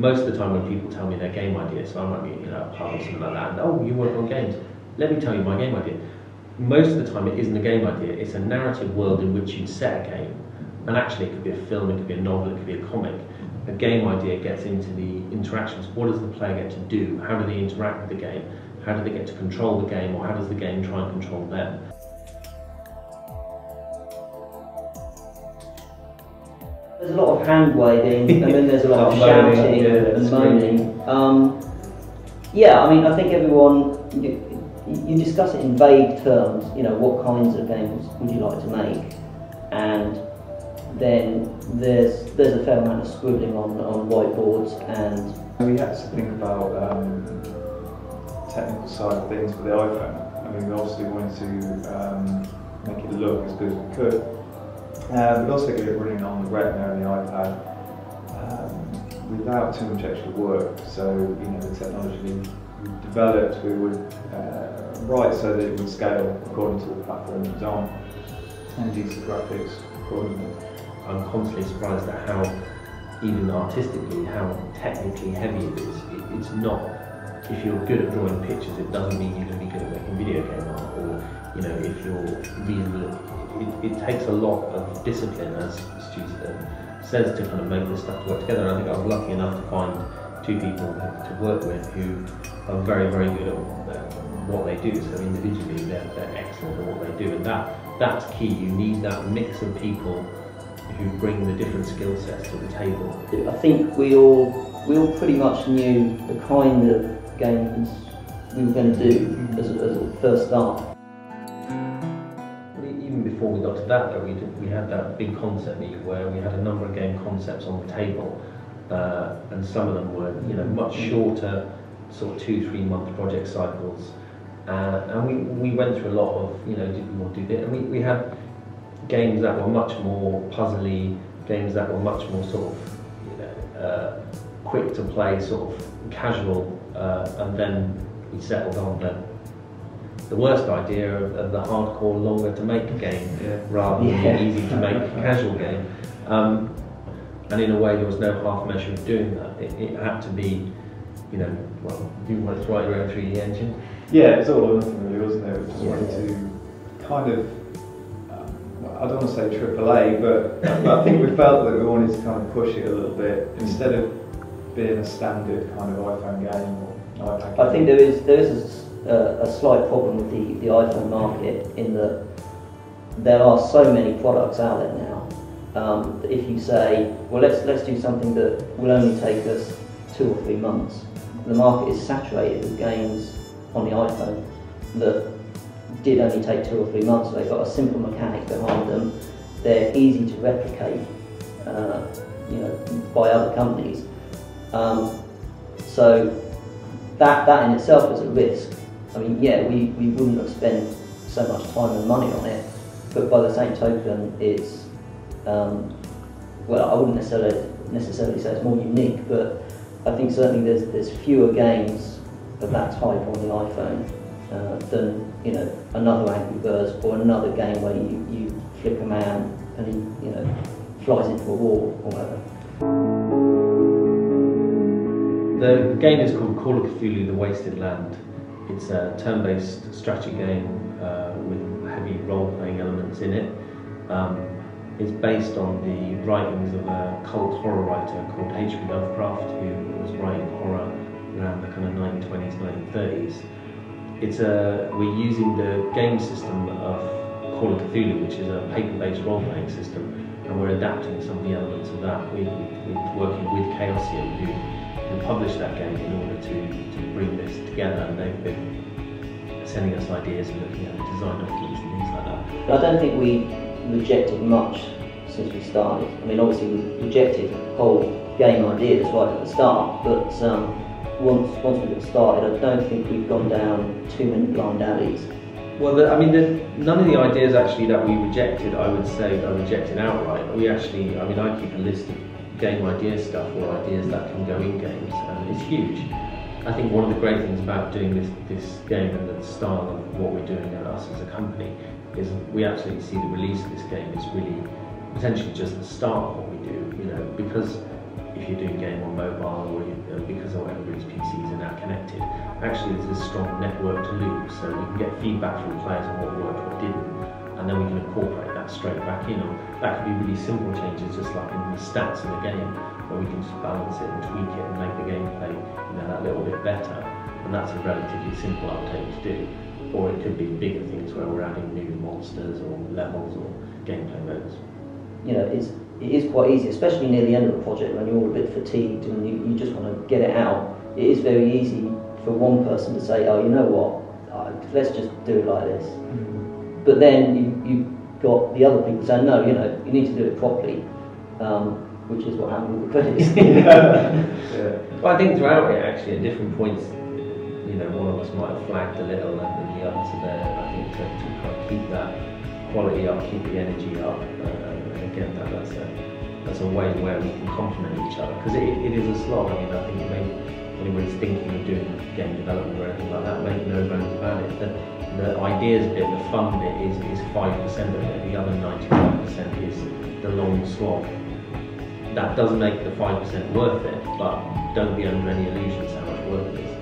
most of the time when people tell me their game idea, so I might be a pub or something like that, and oh, you work on games, let me tell you my game idea. Most of the time it isn't a game idea, it's a narrative world in which you'd set a game, and actually it could be a film, it could be a novel, it could be a comic. A game idea gets into the interactions. What does the player get to do? How do they interact with the game? How do they get to control the game, or how does the game try and control them? There's a lot of hand waving, and then there's a lot of shouting and moaning. Yeah, I mean, I think everyone, you discuss it in vague terms, what kinds of games would you like to make? And then there's a fair amount of scribbling on whiteboards, and we had to think about technical side of things for the iPhone. I mean, we obviously wanted to make it look as good as we could. We'd also get it running on the Retina and the iPad without too much extra work. So, the technology we developed, we would write so that it would scale according to the platform it was on, and use the graphics accordingly. I'm constantly surprised at how, even artistically, how technically heavy it is. It's not, if you're good at drawing pictures, it doesn't mean you're going to be good at making video game art, or if you're reasonable. It takes a lot of discipline, as Stuart says, to kind of make this stuff work together. And I think I was lucky enough to find two people to work with who are very, very good at what they do. So individually, they're excellent at what they do, and that's key. You need that mix of people who bring the different skill sets to the table. I think we all pretty much knew the kind of games we were going to do as a first start. Even before we got to that, though, we had that big concept meeting where we had a number of game concepts on the table, and some of them were much shorter, sort of 2-3 month project cycles, and we went through a lot of did we want to do this, and we had games that were much more puzzly, games that were much more sort of quick to play, sort of casual, and then we settled on the worst idea of the hardcore, longer to make game, rather than the easy to make casual game. And in a way, there was no half measure of doing that. It had to be, well, you wanted to write your own 3D engine. Yeah, it's all or nothing really, wasn't it? We just wanted to kind of, I don't want to say AAA, but I think we felt that we wanted to kind of push it a little bit, instead of being a standard kind of iPhone game or iPad game. I think there is a slight problem with the iPhone market, in that there are so many products out there now. That if you say, well, let's do something that will only take us 2 or 3 months, the market is saturated with games on the iPhone that did only take 2 or 3 months. They've got a simple mechanic behind them. They're easy to replicate, by other companies. So that in itself is a risk. I mean, yeah, we wouldn't have spent so much time and money on it, but by the same token, it's well, I wouldn't necessarily say it's more unique, but I think certainly there's fewer games of that type on the iPhone than another Angry Birds or another game where you flick a man and he flies into a wall or whatever. The game is called Call of Cthulhu: The Wasted Land. It's a turn-based strategy game with heavy role-playing elements in it. It's based on the writings of a cult horror writer called H.P. Lovecraft, who was writing horror around the kind of 1920s, 1930s. We're using the game system of Call of Cthulhu, which is a paper-based role-playing system, and we're adapting some of the elements of that. We're working with Chaosium, who published that game, in order to bring this together, and they've been sending us ideas and looking at the design documents and things like that. I don't think we rejected much since we started. I mean, obviously we rejected whole game ideas right at the start, but once we got started, I don't think we've gone down too many blind alleys. Well, none of the ideas actually that we rejected, I would say, are rejected outright. I keep a list of game idea stuff, or ideas that can go in games, and it's huge. I think one of the great things about doing this game and the style of what we're doing at us as a company is we absolutely see the release of this game is really potentially just the start of what we do, because if you're doing game on mobile or you're actually there's this strong network to loop, so we can get feedback from players on what worked, what didn't, and then we can incorporate that straight back in. And that could be really simple changes, just like in the stats of the game, where we can just balance it and tweak it and make the gameplay, that little bit better. And that's a relatively simple uptake to do. Or it could be bigger things where we're adding new monsters or levels or gameplay modes. It is quite easy, especially near the end of the project when you're all a bit fatigued and you just want to get it out. It is very easy for one person to say, oh, you know what, let's just do it like this. Mm-hmm. But then you've got the other people saying, no, you need to do it properly, which is what happened with the credits. Yeah. Well, I think throughout it, actually, at different points, one of us might have flagged a little and the others are there, I think, to kind of keep that quality up, keep the energy up. And again, that's a way where we can complement each other, because it is a slog. I think anybody's thinking of doing game development or anything like that, make no bones about it. The ideas bit, the fun bit is 5% of it, the other 95% is the long slog. That doesn't make the 5% worth it, but don't be under any illusions how much work it is.